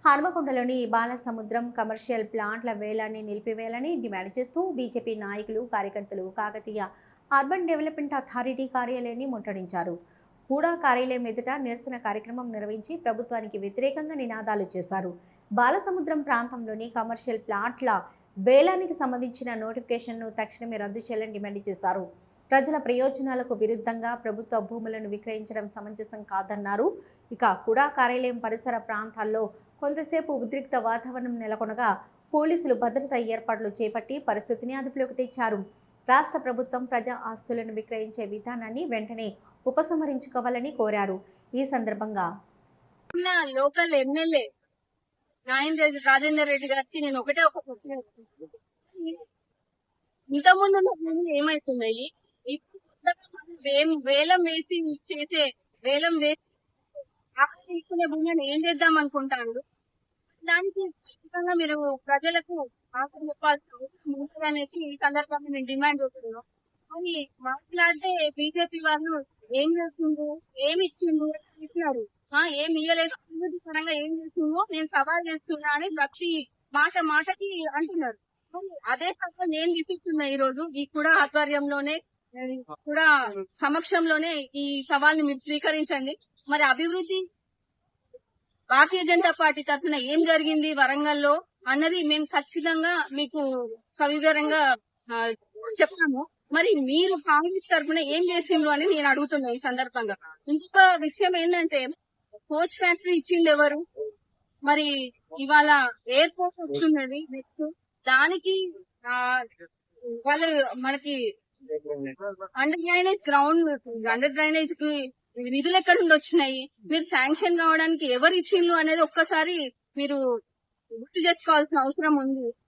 హన్మకొండలోని Balasamudram commercial ప్లాంట్ల వేలాన్ని నిలిపివేయాలని demand చేస్తూ BJP నాయకులు కార్యకర్తలు కాకతీయ అర్బన్ డెవలప్మెంట్ అథారిటీ కార్యాలయాన్ని ముట్టడించారు. కూడా కార్యాలయం ఎదుట నిరసన కార్యక్రమం నిర్వహించి ప్రభుత్వానికి వ్యతిరేకంగా నినాదాలు చేశారు. బాలసముద్రం ప్రాంతంలోని కమర్షియల్ ప్లాంట్ల వేలానికి సంబంధించిన నోటిఫికేషన్ను తక్షణమే రద్దు చేయాలని డిమాండ్ చేశారు. ప్రజల ప్రయోజనాలకు విరుద్ధంగా ప్రభుత్వ భూములను విక్రయించడం సమంజసం కాదన్నారు. ఇక కూడా కార్యాలయం పరిసర ప్రాంతాల్లో కొంతసేపు ఉద్రిక్త వాతావరణం నెలకొనగా పోలీసులు భద్రతా ఏర్పాట్లు చేపట్టి పరిస్థితిని అదుపులోకి తెచ్చారు. రాష్ట్ర ప్రభుత్వం ప్రజా ఆస్తులను విక్రయించే విధానాన్ని వెంటనే ఉపసంహరించుకోవాలని కోరారు. ఈ సందర్భంగా లోకల్ ఎమ్మెల్యే రాజేందర్ రెడ్డి గారికి నేను ఒకటే ఒక ప్రశ్న, ఇంతకుముందు ఉన్న భూములు ఏమైతున్నాయి, వేలం వేసి చేసే వేలం వేసి తీసుకునే భూమిని ఏం చేద్దాం అనుకుంటాను. దానికి ఖచ్చితంగా మీరు ప్రజలకు ఆశలు చెప్పాల్సిన అవసరం ఉంటుంది అనేసి ఈ సందర్భంగా నేను డిమాండ్ చేస్తున్నాను. అని మాట్లాడితే బీజేపీ వాళ్ళు ఏం చేస్తుండ్రు, ఏమి ఇచ్చిండ్రు ఇచ్చినారు, ఏమి ఇయ్యలేదు, అభివృద్ధి పరంగా ఏం చేస్తుందో నేను సవాల్ చేస్తున్నా అని ప్రతి మాటకి అంటున్నారు. అదే సభ నేను విసురుతున్నా ఈ రోజు ఈ కూడా ఆధ్వర్యంలోనే కూడా సమక్షంలోనే ఈ సవాల్ని మీరు స్వీకరించండి. మరి అభివృద్ధి భారతీయ జనతా పార్టీ తరఫున ఏం జరిగింది వరంగల్లో అన్నది మేము ఖచ్చితంగా మీకు సవివరంగా చెప్తాము. మరి మీరు కాంగ్రెస్ తరఫున ఏం చేసిండ్రు అని నేను అడుగుతున్నా ఈ సందర్భంగా. ఇంకొక విషయం ఏంటంటే, కోచ్ ఫ్యాక్టరీ ఇచ్చింది ఎవరు? మరి ఇవాళ ఎయిర్పోర్ట్ వస్తున్నది నెక్స్ట్, దానికి వాళ్ళు మనకి అండర్ డ్రైనేజ్ కి నిధులు ఎక్కడి నుండి వచ్చినాయి, మీరు శాంక్షన్ కావడానికి ఎవరు ఇచ్చిండ్రు అనేది ఒక్కసారి మీరు గుర్తు చేసుకోవాల్సిన అవసరం ఉంది.